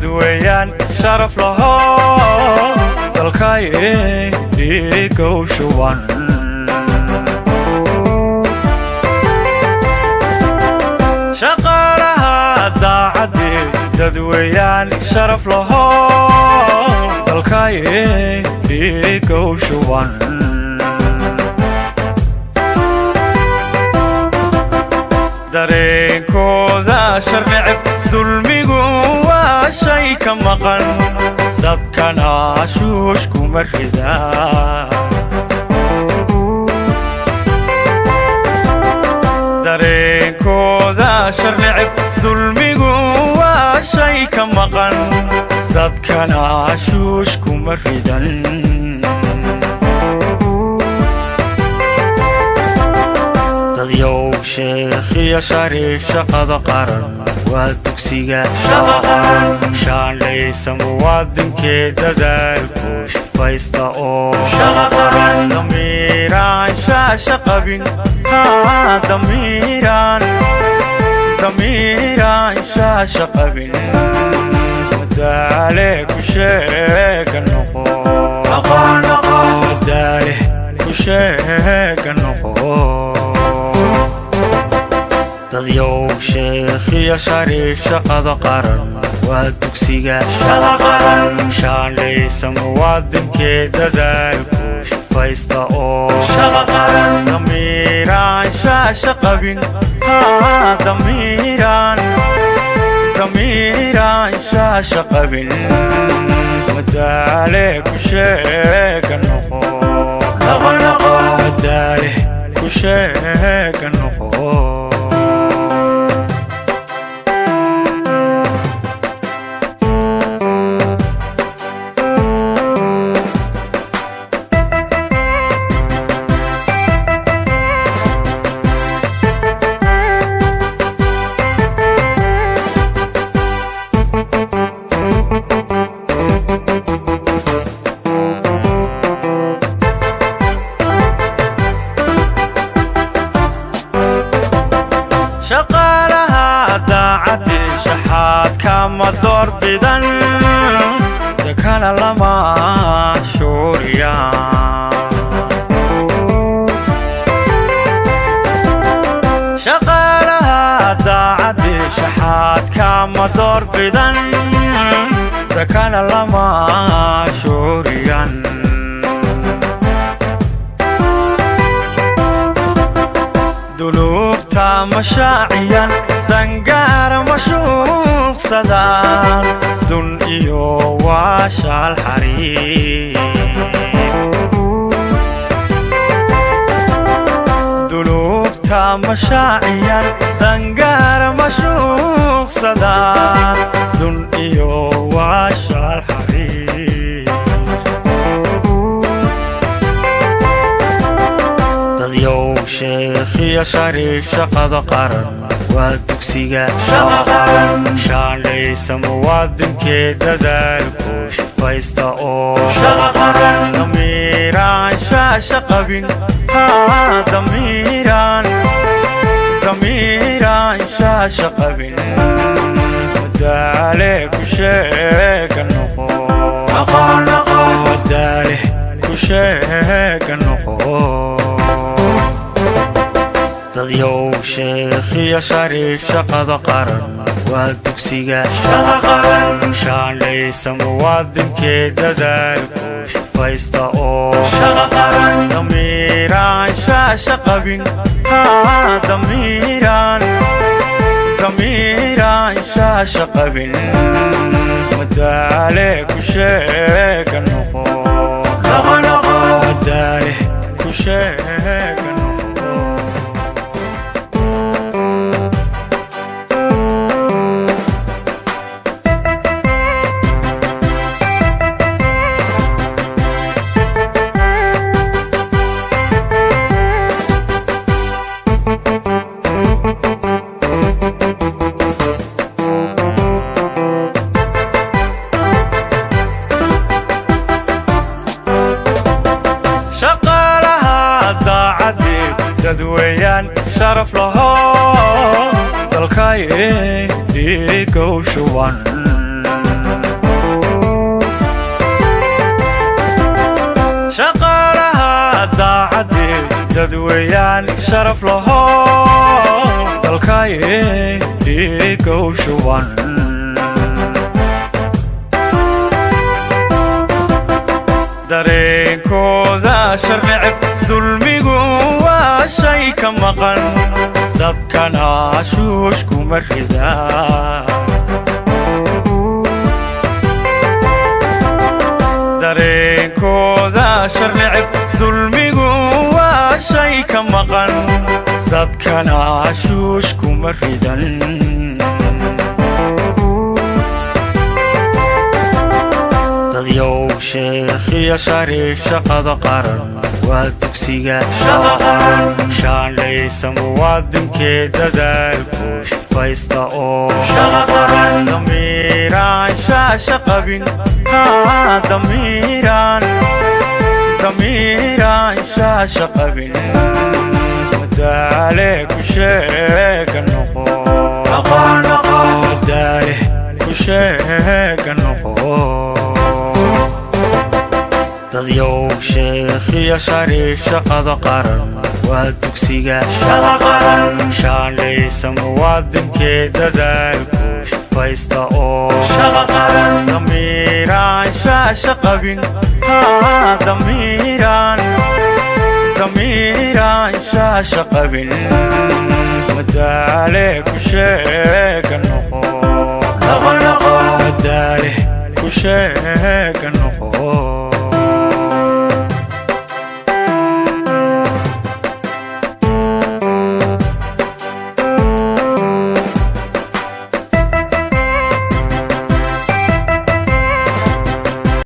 dadweyaan sharaf laho dalkay dhiigow shuban shaqaalaha daacadii dadweyaan sharaf laho dalkay dhiigow shuban dareenkooda sharnicib dulmigu waa shay ka maqan dadkana shuush kuma ridaa dareenkooda sharnicib dulmigu waa shay ka maqan dadkana shuush kuma ridan dadyow sheekhiya shari shaqada qaran waa dugsiga shaqo-qaran shaandhaysa muwaadinkee dadaalku shafaysta oo shaqo-qaran damiiraan shaasha qabin damiiraan shaasha qabin madaale ku sheega noqo madaale ku sheega noqo dadyow sheekhiya shari shaqada qaran waa dugsiga shaqo-qaran shaandhaysa muwaadinkee dadaalku shafaysta oo shaqo-qaran damiiraan shaasha qabin damiiraan shaasha qabin madaale ku sheega noqo madaale ku sheega noqo shaqaalaha daacadii shaxaad kama doorbidan dakana lama shuuriyaan shaqaalaha daacadii shaxaad kama doorbidan dakana lama shuuriyaan dunuubta mashaaciyan dangaara mashuuqsadaan dun iyo waashaal xariir dunuubta mashaaciyan dangaara mashuuqsadaan dun iyo waashaal xariir dadyow sheekhiya shari shaqada qaran waa dugsiga shaqo-qaran shaandhaysa muwaadinkee dadaalku shafaysta oo shaqo-qaran damiiraan shaasha qabin damiiraan shaasha qabin madaale ku sheega noqo madaale ku sheega noqo dadyow sheekhiya shari shaqada qaran waa dugsiga shaqo-qaran shaandhaysa muwaadinkee dadaalku shafaysta oo shaqo-qaran damiiraan shaasha qabin damiiraan shaasha qabin madaale ku sheega noqo madaale ku sheega dadweyaan sharaf laho dalkay dhiigow shuban shaqaalaha daacaddi dad weeyaan sharaf laho dalkaaye dhiigow shuban dareenkooda sharnicib dulmigu waa shay ka maqan dadkana shuush kuma ridaa dareenkooda sharnicib dulmigu waa shay ka maqan dadkana shuush kuma ridan dadyow sheekhiya shari shaqada qaran waa dugsiga shaqo-qaran shaandhaysa muwaadinkee dadaalku shaqaysta oo shaqo-qaran damiiraan shaasha qabin damiiraan shaasha qabin madaale ku sheega noqo madaale ku sheega noqo dadyow sheekhiya shari shaqada qaran waa dugsiga shaqo-qaran shaandhaysa muwaadinkee dadaalku shaqaysta oo shaqo-qaran damiiraan shaasha qabin damiiraan shaasha qabin madaale ku sheega noqo